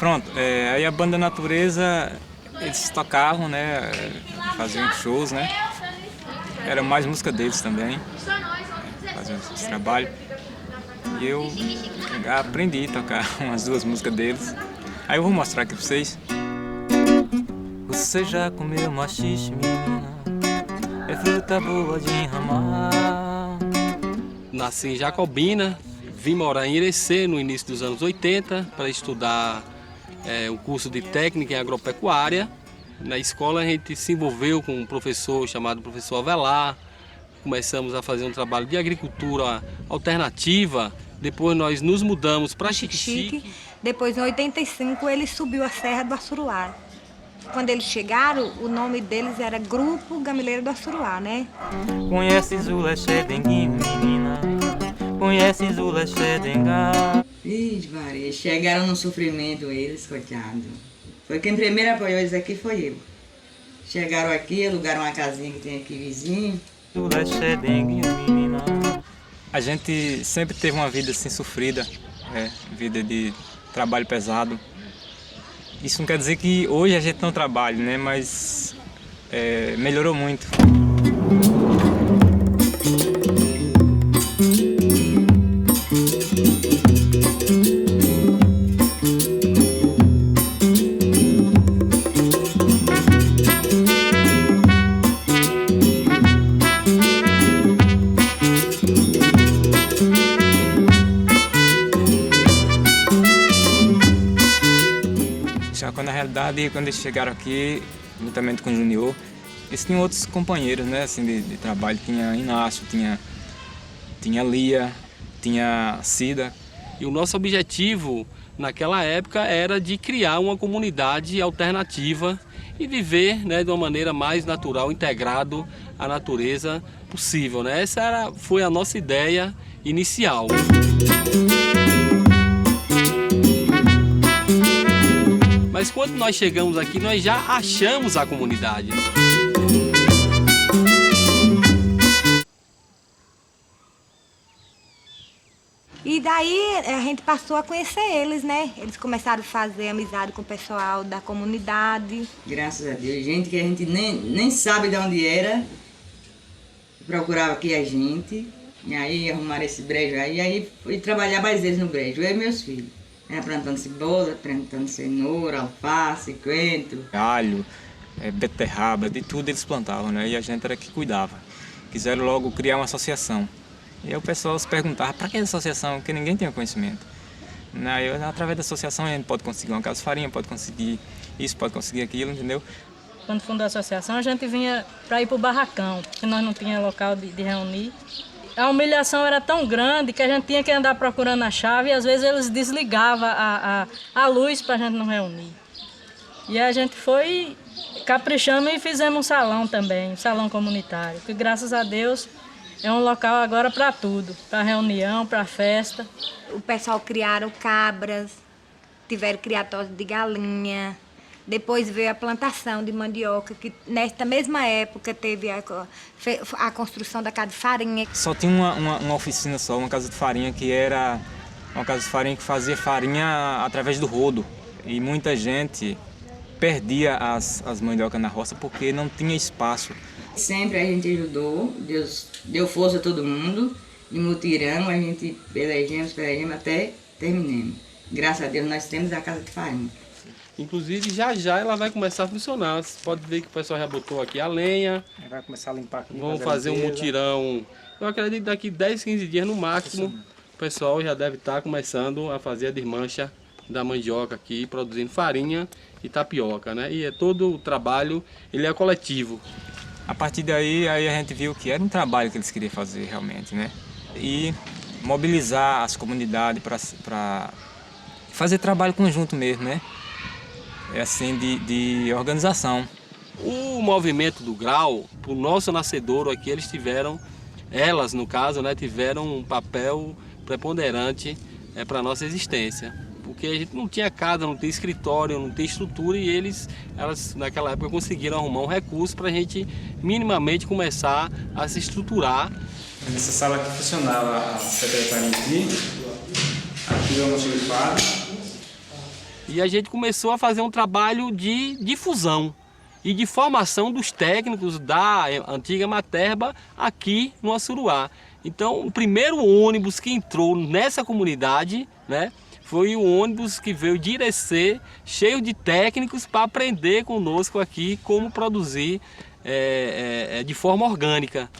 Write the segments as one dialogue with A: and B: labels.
A: Pronto, aí a banda Natureza, eles tocavam, né, faziam shows, né, era mais música deles também, faziam esse trabalho. E eu aprendi a tocar umas 2 músicas deles. Aí eu vou mostrar aqui pra vocês. Você já comeu maxixe, menina? É fruta boa de enramar.
B: Nasci em Jacobina, vim morar em Irecê no início dos anos 80 para estudar um curso de técnica em agropecuária. Na escola a gente se envolveu com um professor chamado professor Avelar. Começamos a fazer um trabalho de agricultura alternativa. Depois nós nos mudamos para Xique-Xique.
C: Depois, em 85, ele subiu a Serra do Assuruá. Quando eles chegaram, o nome deles era Grupo Gamileiro do Assuruá, né?
A: Conheces o Lexedenguinho, menina? Conheces o Lexedengá?
D: Ih, Maria, chegaram no sofrimento eles, coitado. Foi quem primeiro apoiou eles aqui, foi eu. Chegaram aqui, alugaram uma casinha que tem aqui vizinho.
A: O Lexedenguinho, menina? A gente sempre teve uma vida assim sofrida, vida de trabalho pesado. Isso não quer dizer que hoje a gente não trabalhe, né? Mas melhorou muito. Na realidade, quando eles chegaram aqui, juntamente com o Junior, eles tinham outros companheiros, né, assim, de trabalho. Tinha Inácio, tinha Lia, tinha Cida.
B: E o nosso objetivo naquela época era de criar uma comunidade alternativa e viver, né, de uma maneira mais natural, integrado à natureza possível, né? Essa foi a nossa ideia inicial. Mas quando nós chegamos aqui, nós já achamos a comunidade.
C: E daí a gente passou a conhecer eles, né? Eles começaram a fazer amizade com o pessoal da comunidade.
D: Graças a Deus, gente que a gente nem sabe de onde era, procurava aqui a gente, e aí arrumaram esse brejo aí fui trabalhar mais vezes no brejo, eu e meus filhos. Plantando cebola, plantando cenoura, alface, coentro.
A: Alho, beterraba, de tudo eles plantavam, né? E a gente era que cuidava. Quiseram logo criar uma associação. E aí o pessoal se perguntava, para que essa associação? Porque ninguém tinha conhecimento. Aí, através da associação a gente pode conseguir uma casa de farinha, pode conseguir isso, pode conseguir aquilo, entendeu?
E: Quando fundou a associação, a gente vinha para ir para o barracão, porque nós não tínhamos local de reunir. A humilhação era tão grande que a gente tinha que andar procurando a chave e às vezes eles desligavam a luz para a gente não reunir. E a gente foi caprichando e fizemos um salão também, um salão comunitário, que graças a Deus é um local agora para tudo, para reunião, para festa.
C: O pessoal criaram cabras, tiveram criatório de galinha. Depois veio a plantação de mandioca, que nesta mesma época teve a construção da casa de farinha.
A: Só tinha uma oficina só, uma casa de farinha, que era uma casa de farinha que fazia farinha através do rodo. E muita gente perdia as mandiocas na roça porque não tinha espaço.
D: Sempre a gente ajudou, Deus deu força a todo mundo, e mutirão a gente pelejamos até terminamos. Graças a Deus nós temos a casa de farinha.
B: Inclusive, já ela vai começar a funcionar. Você pode ver que o pessoal já botou aqui a lenha.
A: Vai começar a limpar aqui.
B: Vamos fazer um mutirão. Eu acredito que daqui 10, 15 dias no máximo, o pessoal já deve estar começando a fazer a desmancha da mandioca aqui, produzindo farinha e tapioca, né? E todo o trabalho, ele é coletivo.
A: A partir daí, a gente viu que era um trabalho que eles queriam fazer realmente, né? E mobilizar as comunidades para fazer trabalho conjunto mesmo, né? Assim, de organização.
B: O movimento do Grau, o nosso nascedouro aqui, elas no caso, né, tiveram um papel preponderante para a nossa existência. Porque a gente não tinha casa, não tinha escritório, não tinha estrutura e elas naquela época conseguiram arrumar um recurso para a gente minimamente começar a se estruturar.
A: Nessa sala aqui funcionava a secretaria aqui é o almoxarifado.
B: E a gente começou a fazer um trabalho de difusão e de formação dos técnicos da antiga Materba aqui no Açuruá. Então, o primeiro ônibus que entrou nessa comunidade, né, foi o ônibus que veio de Irecê, cheio de técnicos para aprender conosco aqui como produzir de forma orgânica.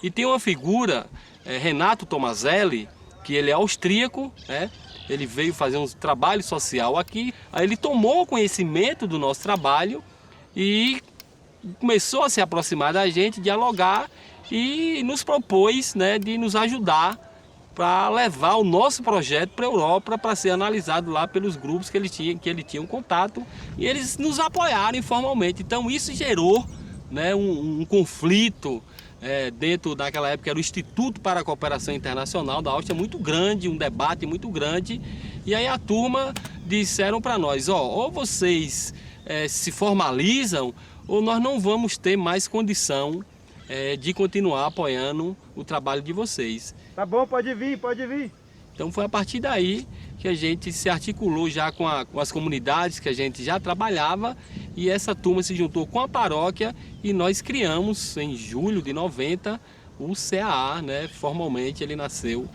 B: E tem uma figura, Renato Tomazelli, que ele é austríaco, né? Ele veio fazer um trabalho social aqui, aí ele tomou conhecimento do nosso trabalho e começou a se aproximar da gente, dialogar e nos propôs, né, de nos ajudar para levar o nosso projeto para a Europa para ser analisado lá pelos grupos que ele tinha um contato, e eles nos apoiaram informalmente. Então isso gerou, né, um conflito dentro daquela época, era o Instituto para a Cooperação Internacional da Áustria, muito grande, um debate muito grande, e aí a turma disseram para nós, ou vocês se formalizam, ou nós não vamos ter mais condição de continuar apoiando o trabalho de vocês.
F: Tá bom, pode vir, pode vir.
B: Então foi a partir daí que a gente se articulou já com as comunidades que a gente já trabalhava, e essa turma se juntou com a paróquia e nós criamos em julho de 90 o CAA, né? Formalmente ele nasceu.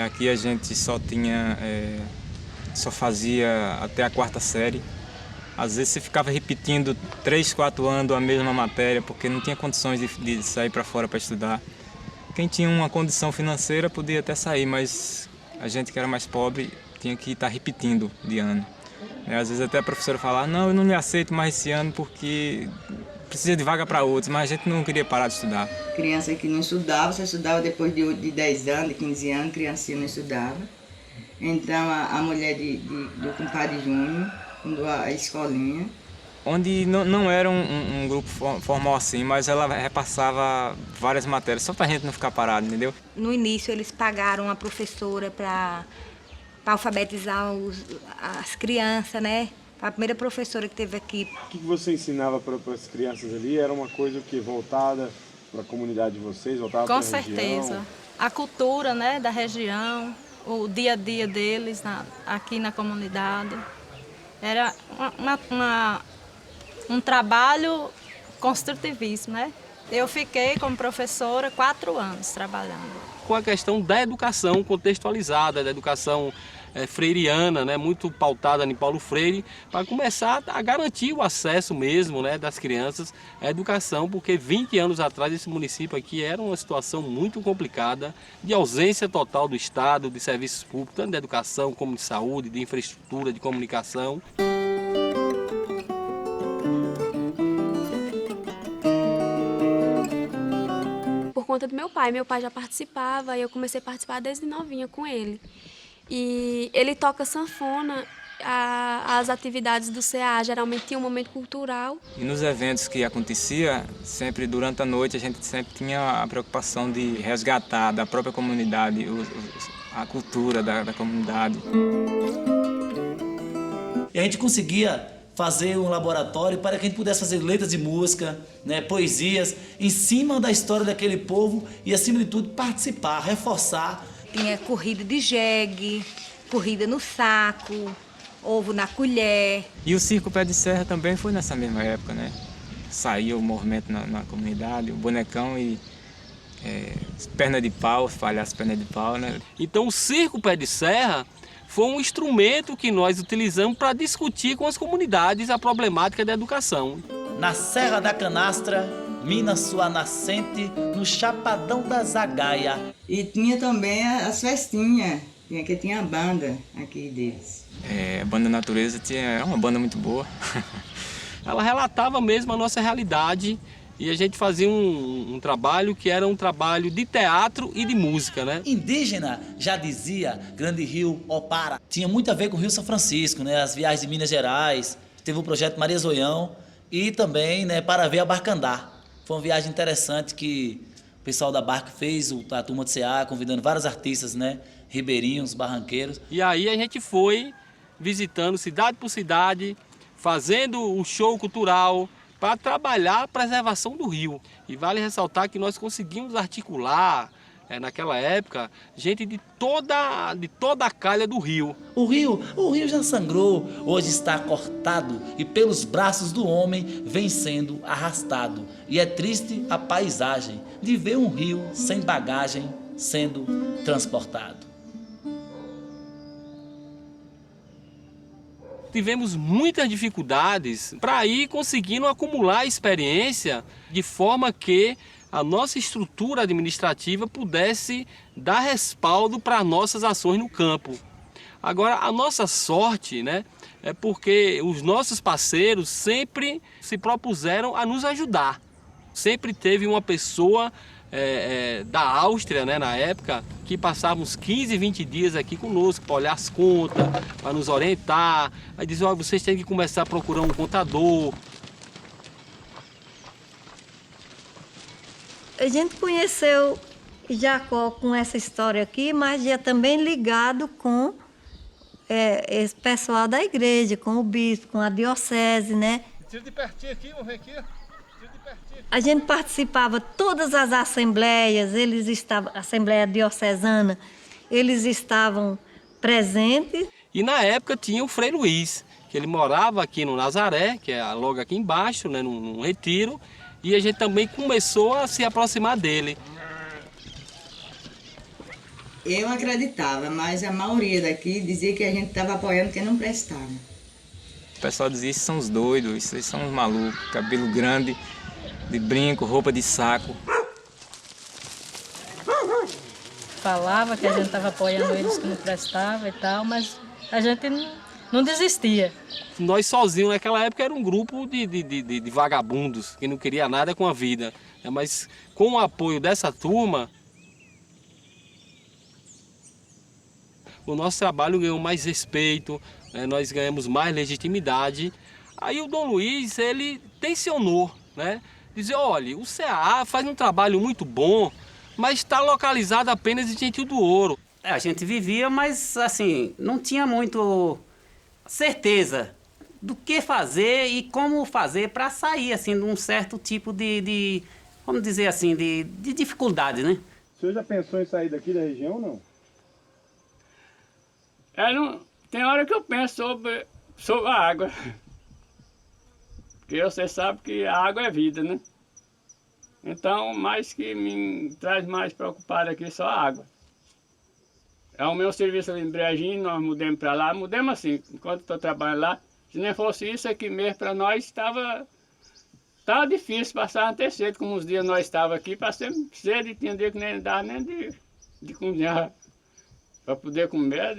A: Aqui a gente só fazia até a 4ª série. Às vezes você ficava repetindo 3, 4 anos a mesma matéria, porque não tinha condições de sair para fora para estudar. Quem tinha uma condição financeira podia até sair, mas a gente que era mais pobre tinha que estar repetindo de ano. Às vezes até a professora falava, não, eu não lhe aceito mais esse ano porque precisa de vaga para outros, mas a gente não queria parar de estudar.
D: Criança que não estudava, só estudava depois de 10 anos, de 15 anos, criancinha não estudava. Então a mulher do compadre Júnior fundou a escolinha.
A: Onde não era um grupo formal assim, mas ela repassava várias matérias, só para a gente não ficar parado, entendeu?
C: No início eles pagaram uma professora para alfabetizar as crianças, né? A primeira professora que teve aqui.
F: O que você ensinava para as crianças ali? Era uma coisa que voltada para a comunidade de vocês, voltada para a região?
E: Com certeza. A cultura, né, da região, o dia a dia deles aqui na comunidade. Era um trabalho construtivíssimo, né? Eu fiquei como professora 4 anos trabalhando.
B: Com a questão da educação contextualizada, da educação freiriana, né, muito pautada em Paulo Freire, para começar a garantir o acesso mesmo, né, das crianças à educação, porque 20 anos atrás esse município aqui era uma situação muito complicada, de ausência total do Estado, de serviços públicos, tanto de educação como de saúde, de infraestrutura, de comunicação.
G: Por conta do meu pai já participava e eu comecei a participar desde novinha com ele. E ele toca sanfona, as atividades do CA geralmente tinham um momento cultural.
A: E nos eventos que acontecia, sempre durante a noite a gente sempre tinha a preocupação de resgatar da própria comunidade a cultura da comunidade.
H: E a gente conseguia fazer um laboratório para que a gente pudesse fazer letras de música, né, poesias, em cima da história daquele povo e, acima de tudo, participar, reforçar.
C: Tinha corrida de jegue, corrida no saco, ovo na colher.
A: E o Circo Pé de Serra também foi nessa mesma época, né? Saiu o movimento na comunidade, o bonecão e perna de pau, palhaço perna de pau, né?
B: Então o Circo Pé de Serra foi um instrumento que nós utilizamos para discutir com as comunidades a problemática da educação.
H: Na Serra da Canastra, mina sua nascente, no Chapadão da Zagaia.
D: E tinha também as festinhas Tinha a banda aqui deles.
A: A Banda Natureza era uma banda muito boa.
B: Ela relatava mesmo a nossa realidade e a gente fazia um trabalho que era um trabalho de teatro e de música, né?
H: Indígena, já dizia Grande Rio Opara. Tinha muito a ver com o Rio São Francisco, né? As viagens de Minas Gerais, teve o projeto Maria Zoião e também, né, para ver a Barcandá. Foi uma viagem interessante que o pessoal da Barca fez, a turma do CA, convidando vários artistas, né? Ribeirinhos, barranqueiros.
B: E aí a gente foi visitando cidade por cidade, fazendo o show cultural para trabalhar a preservação do rio. E vale ressaltar que nós conseguimos articular, naquela época, gente de toda a calha do rio.
H: O rio já sangrou, hoje está cortado e pelos braços do homem vem sendo arrastado. E é triste a paisagem de ver um rio sem bagagem sendo transportado.
B: Tivemos muitas dificuldades para ir conseguindo acumular experiência de forma que a nossa estrutura administrativa pudesse dar respaldo para nossas ações no campo. Agora, a nossa sorte, né, é porque os nossos parceiros sempre se propuseram a nos ajudar. Sempre teve uma pessoa da Áustria, né, na época, que passava uns 15, 20 dias aqui conosco para olhar as contas, para nos orientar. Aí dizia, olha, vocês têm que começar a procurar um contador.
I: A gente conheceu Jacó com essa história aqui, mas já também ligado com esse pessoal da igreja, com o bispo, com a diocese, né?
J: Tira de pertinho aqui, vamos ver aqui.
I: A gente participava todas as assembleias, Assembleia Diocesana, eles estavam presentes.
B: E na época tinha o Frei Luiz, que ele morava aqui no Nazaré, que é logo aqui embaixo, né, num retiro, e a gente também começou a se aproximar dele.
D: Eu acreditava, mas a maioria daqui dizia que a gente estava apoiando quem não prestava.
A: O pessoal dizia, esses são os doidos, esses são os malucos, cabelo grande, de brinco, roupa de saco.
E: Falava que a gente estava apoiando eles que não prestava e tal, mas a gente não desistia.
B: Nós sozinhos naquela época era um grupo de vagabundos, que não queria nada com a vida. Mas com o apoio dessa turma, o nosso trabalho ganhou mais respeito, nós ganhamos mais legitimidade. Aí o Dom Luiz, ele tensionou, né? Dizer, olha, o CAA faz um trabalho muito bom, mas está localizado apenas em Gentil do Ouro.
K: A gente vivia, mas assim, não tinha muito certeza do que fazer e como fazer para sair assim, de um certo tipo vamos dizer assim, de dificuldade, né?
F: O senhor já pensou em sair daqui da região ou não?
L: Tem hora que eu penso sobre a água. Porque você sabe que a água é vida, né? Então, mais que me traz mais preocupado aqui só a água. É o meu serviço ali em Brejinho, nós mudamos para lá, mudamos assim, enquanto estou trabalhando lá. Se nem fosse isso aqui mesmo, para nós estava difícil passar até cedo, como uns dias nós estávamos aqui, passei cedo e tinha dia que nem dava nem de cozinhar. Para poder comer,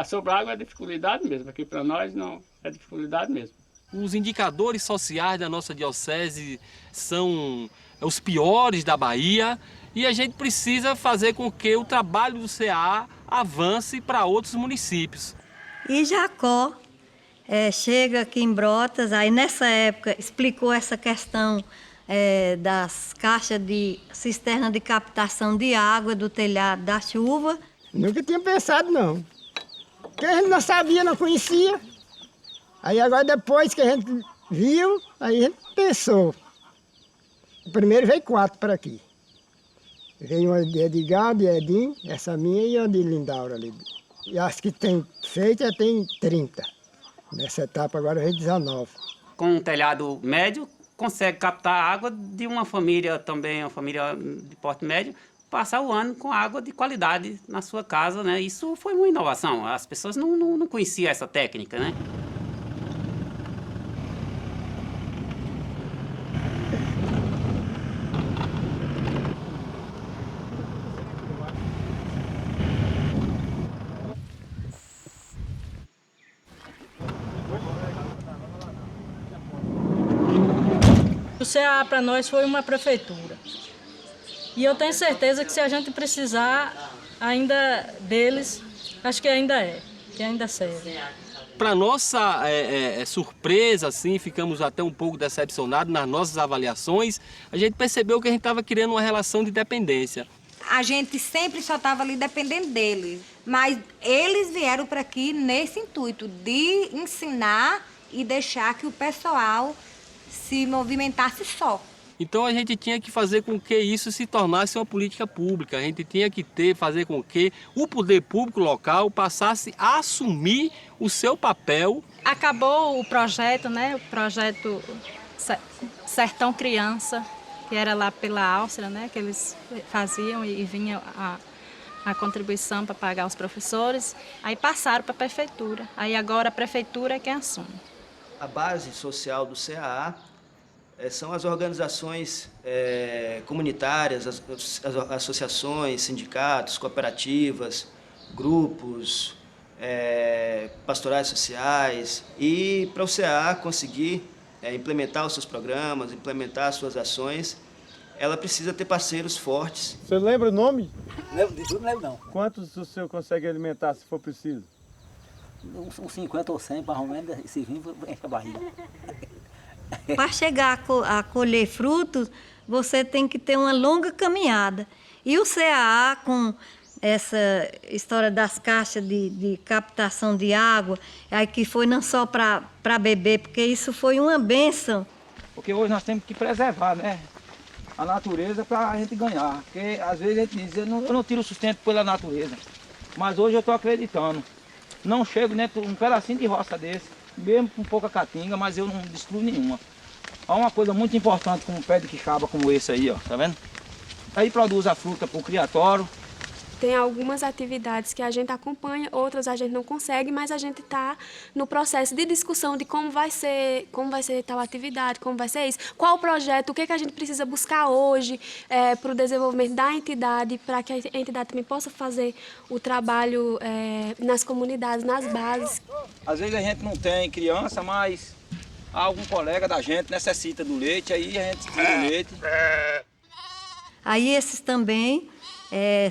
L: sobre a água é dificuldade mesmo, aqui para nós não é dificuldade mesmo.
B: Os indicadores sociais da nossa diocese são os piores da Bahia e a gente precisa fazer com que o trabalho do CA avance para outros municípios.
I: E Jacó chega aqui em Brotas, aí nessa época explicou essa questão das caixas de cisterna de captação de água do telhado da chuva.
M: Nunca tinha pensado, não. Porque a gente não sabia, não conhecia. Aí agora, depois que a gente viu, aí a gente pensou. Primeiro veio 4 para aqui. Veio uma de Edgar, de Edim, essa minha e a de Lindaura ali. E as que tem feito já tem 30. Nessa etapa agora veio 19.
K: Com um telhado médio, consegue captar água de uma família também, uma família de porte médio, passar o ano com água de qualidade na sua casa, né? Isso foi uma inovação. As pessoas não conheciam essa técnica, né?
E: o CAA para nós foi uma prefeitura. E eu tenho certeza que se a gente precisar ainda deles, acho que ainda serve.
B: Para nossa surpresa, assim, ficamos até um pouco decepcionados nas nossas avaliações. A gente percebeu que a gente estava criando uma relação de dependência.
C: A gente sempre só estava ali dependendo deles, mas eles vieram para aqui nesse intuito de ensinar e deixar que o pessoal se movimentasse só.
B: Então a gente tinha que fazer com que isso se tornasse uma política pública. A gente tinha que fazer com que o poder público local passasse a assumir o seu papel.
E: Acabou o projeto, né? O projeto Sertão Criança, que era lá pela Áustria, né? Que eles faziam e vinha a contribuição para pagar os professores. Aí passaram para a prefeitura. Aí agora a prefeitura é quem assume.
N: A base social do CAA são as organizações comunitárias, as associações, sindicatos, cooperativas, grupos, pastorais sociais. E para o CAA conseguir implementar os seus programas, implementar as suas ações, ela precisa ter parceiros fortes.
F: Você lembra o nome?
O: De tudo não lembro não.
F: Quantos o senhor consegue alimentar se for preciso?
O: Uns 50 ou 100, mais ou menos, esse vinho enche a barriga.
I: Para chegar a colher frutos, você tem que ter uma longa caminhada. E o CAA, com essa história das caixas de captação de água, aí que foi não só para beber, porque isso foi uma bênção.
O: Porque hoje nós temos que preservar, né, a natureza para a gente ganhar. Porque às vezes a gente diz, eu não tiro sustento pela natureza, mas hoje eu estou acreditando. Não chego dentro de um pedacinho de roça desse, mesmo com pouca caatinga, mas eu não destruo nenhuma. Há uma coisa muito importante com um pé de quixaba como esse aí, ó, tá vendo? Aí produz a fruta para o criatório.
G: Tem algumas atividades que a gente acompanha, outras a gente não consegue, mas a gente está no processo de discussão de como vai ser tal atividade, como vai ser isso, qual o projeto, o que a gente precisa buscar hoje para o desenvolvimento da entidade, para que a entidade também possa fazer o trabalho nas comunidades, nas bases.
O: Às vezes a gente não tem criança, mas algum colega da gente necessita do leite, aí a gente tira o leite.
I: Aí esses também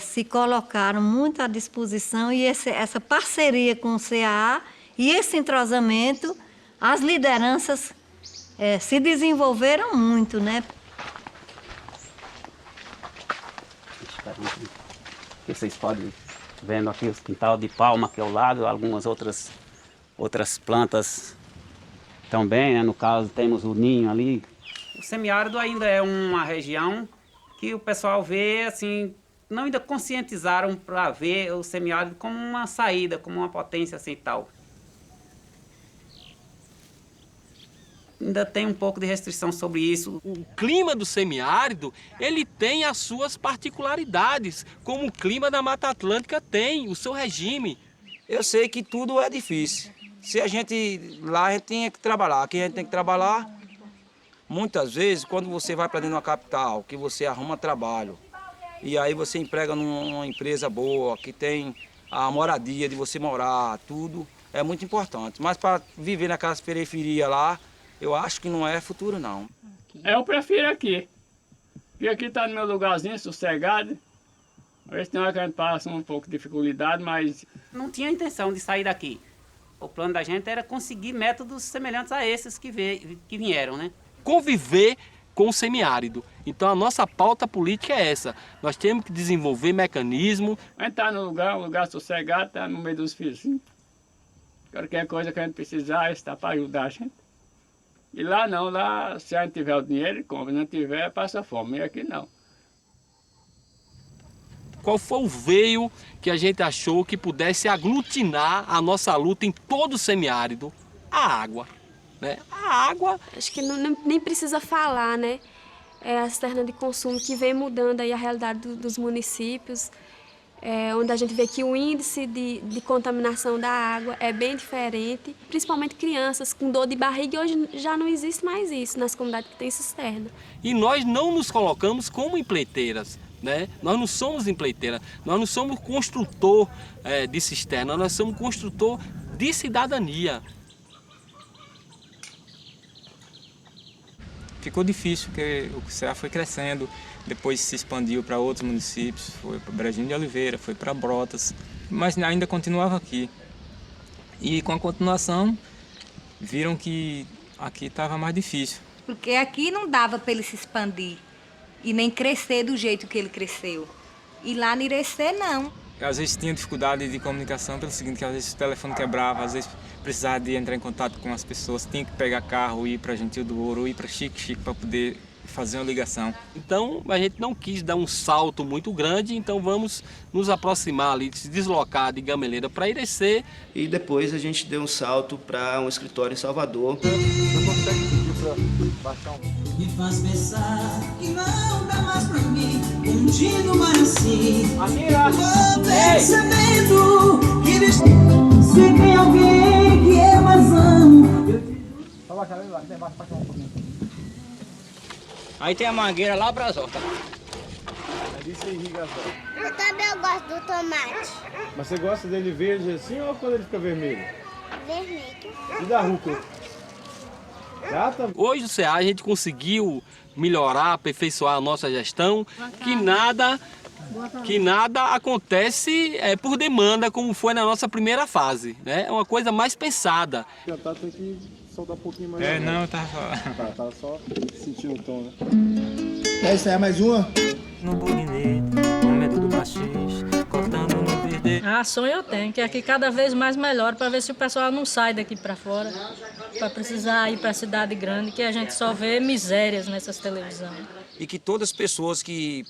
I: se colocaram muito à disposição e essa parceria com o CAA e esse entrosamento, as lideranças se desenvolveram muito, né?
K: Vocês podem vendo aqui o quintal de palma aqui ao lado, algumas outras plantas também, né? No caso temos o ninho ali. O semiárido ainda é uma região que o pessoal vê assim, não ainda conscientizaram para ver o semiárido como uma saída, como uma potência assim tal. Ainda tem um pouco de restrição sobre isso.
B: O clima do semiárido, ele tem as suas particularidades, como o clima da Mata Atlântica tem, o seu regime.
O: Eu sei que tudo é difícil. Se a gente lá, a gente tem que trabalhar. Aqui a gente tem que trabalhar. Muitas vezes, quando você vai para dentro de uma capital, que você arruma trabalho, e aí você emprega numa empresa boa, que tem a moradia de você morar, tudo, é muito importante. Mas para viver naquelas periferias lá, eu acho que não é futuro, não.
L: Eu prefiro aqui. Porque aqui está no meu lugarzinho, sossegado. Às vezes tem hora que a gente passa um pouco de dificuldade, mas...
K: Não tinha intenção de sair daqui. O plano da gente era conseguir métodos semelhantes a esses que vieram, né?
B: Conviver com o semiárido. Então a nossa pauta política é essa. Nós temos que desenvolver mecanismo.
L: A gente está no lugar, um lugar sossegado, está no meio dos vizinhos. Qualquer coisa que a gente precisar, está para ajudar a gente. E lá não, lá se a gente tiver o dinheiro, compra. Se não tiver, passa fome. E aqui não.
B: Qual foi o veio que a gente achou que pudesse aglutinar a nossa luta em todo o semiárido? A água. Né? A água...
G: Acho que nem precisa falar, né? É a cisterna de consumo que vem mudando aí a realidade dos municípios, onde a gente vê que o índice de contaminação da água é bem diferente, principalmente crianças com dor de barriga, e hoje já não existe mais isso nas comunidades que tem cisterna.
B: E nós não nos colocamos como empreiteiras, né? Nós não somos empreiteiras, nós não somos construtor de cisterna, nós somos construtor de cidadania.
A: ficou difícil, porque o CEA foi crescendo, depois se expandiu para outros municípios, foi para Brejinho de Oliveira, foi para Brotas, mas ainda continuava aqui. E com a continuação, viram que aqui estava mais difícil.
C: Porque aqui não dava para ele se expandir e nem crescer do jeito que ele cresceu. E lá no Irecê, não.
A: Às vezes tinha dificuldade de comunicação pelo seguinte, que às vezes o telefone quebrava, às vezes precisava de entrar em contato com as pessoas, tinha que pegar carro, ir para Gentil do Ouro, ir para Xique para poder fazer uma ligação.
B: Então a gente não quis dar um salto muito grande, então vamos nos aproximar ali, se deslocar de Gameleira para Irecê.
N: E depois a gente deu um salto para um escritório em Salvador.
P: Me faz pensar que não dá mais pra mim um dia no mar assim. Vou percebendo que se tem alguém que eu mais amo.
Q: Aí tem a mangueira lá pra Zota.
F: Ali você irriga as hortas.
R: Eu também gosto do tomate.
F: Mas você gosta dele verde assim ou quando ele fica vermelho?
R: Vermelho.
F: E da rúcula?
B: Hoje no CEA a gente conseguiu melhorar, aperfeiçoar a nossa gestão, que nada acontece por demanda, como foi na nossa primeira fase, né? É uma coisa mais pensada.
F: Tentar tem que soltar um pouquinho mais.
A: Não, eu tava
F: Tava só sentindo o tom, né?
J: Essa é mais uma?
P: No bulinete, com medo do baixista, cortando no verde.
E: Sonho eu tenho, que aqui cada vez mais melhor, para ver se o pessoal não sai daqui para fora, para precisar ir para a cidade grande, que a gente só vê misérias nessas televisões.
O: E que todas as pessoas que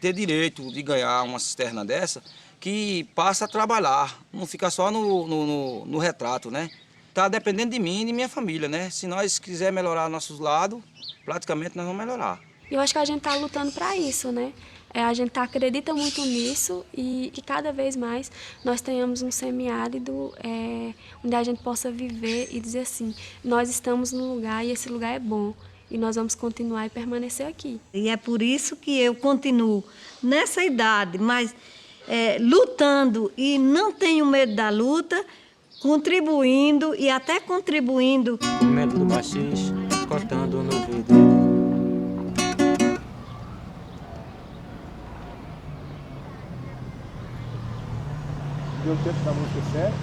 O: têm direito de ganhar uma cisterna dessa, que passa a trabalhar, não fica só no retrato, né? Tá dependendo de mim e de minha família, né? Se nós quiser melhorar nossos lados, praticamente nós vamos melhorar.
G: Eu acho que a gente está lutando para isso, né? A gente acredita muito nisso e que cada vez mais nós tenhamos um semiárido onde a gente possa viver e dizer assim, nós estamos num lugar e esse lugar é bom e nós vamos continuar e permanecer aqui.
I: E é por isso que eu continuo nessa idade, mas lutando e não tenho medo da luta, contribuindo e até contribuindo.
P: Com medo do baixista, cortando no verde.
F: Deu tempo da música certo?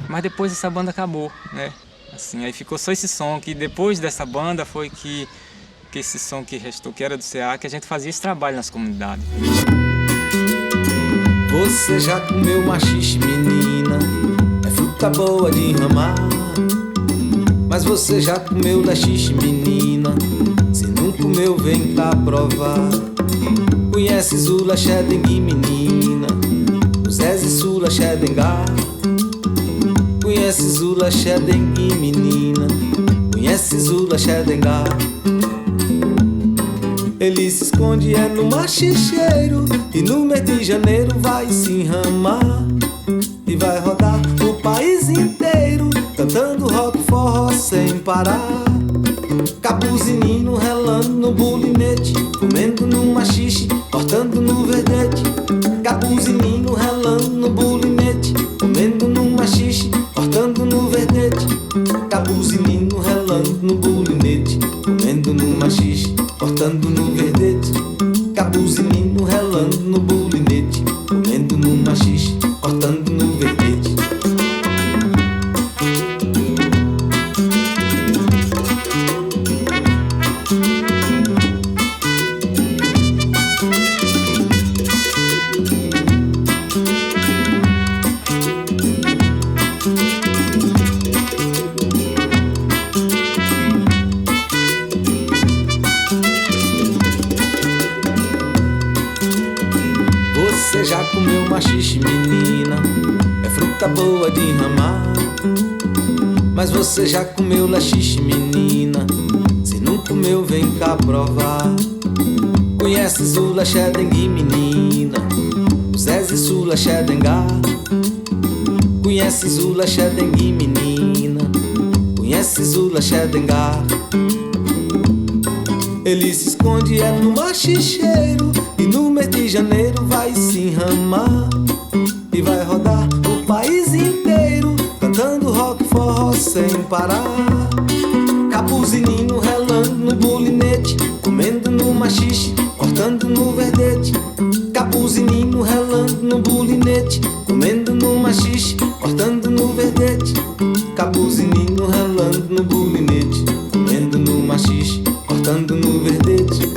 A: Mas depois essa banda acabou, né? Assim, aí ficou só esse som, que depois dessa banda foi que esse som que restou, que era do CEA, que a gente fazia esse trabalho nas comunidades.
P: Você já comeu maxixe, menina? É fruta boa de ramar. Mas você já comeu laxixe, menina? Se não comeu, vem cá provar. Conheces o laxedengue, menina? Zeze Sula Xedengá. Conheces o laxedengue, menina? Conheces o laxedengá? Ele se esconde no machicheiro e no mês de janeiro vai se enramar e vai rodar o país inteiro cantando rock forró sem parar. Capuzinino relando no bulinete, comendo no machixe, cortando no verdete. Capuzinino relando no bulinete, comendo no machixe, cortando no verdete. Capuzinino relando no bulinete, comendo no machixe, cortando no verdete. Capuzinino relando no bulinete, comendo no machixe, cortando no verdete. Você já comeu maxixe, menina? É fruta boa de ramar. Mas você já comeu laxixe, menina? Se não comeu, vem cá provar. Conheces o laxedengue, menina? O Zeze Sula Xedengá. Conheces o laxedengue, menina? Conheces o laxedengá? Ele se esconde no machicheiro e no mês de janeiro vai se enramar e vai rodar o país inteiro cantando rock forró sem parar. Capuzinino machixe, cortando no verdete. Capuzinho relando no bulinete, comendo no machixe, cortando no verdete. Capuzinho relando no bulinete, comendo no machixe, cortando no verdete.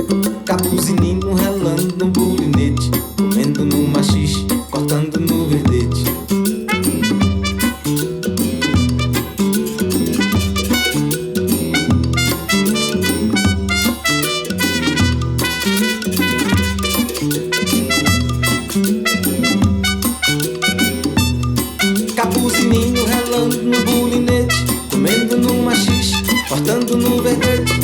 P: Capuzinho relando no bulinete, comendo no machixe, cortando no verdete. Capuzinho relando no bulinete, comendo no machixe, cortando no verdete.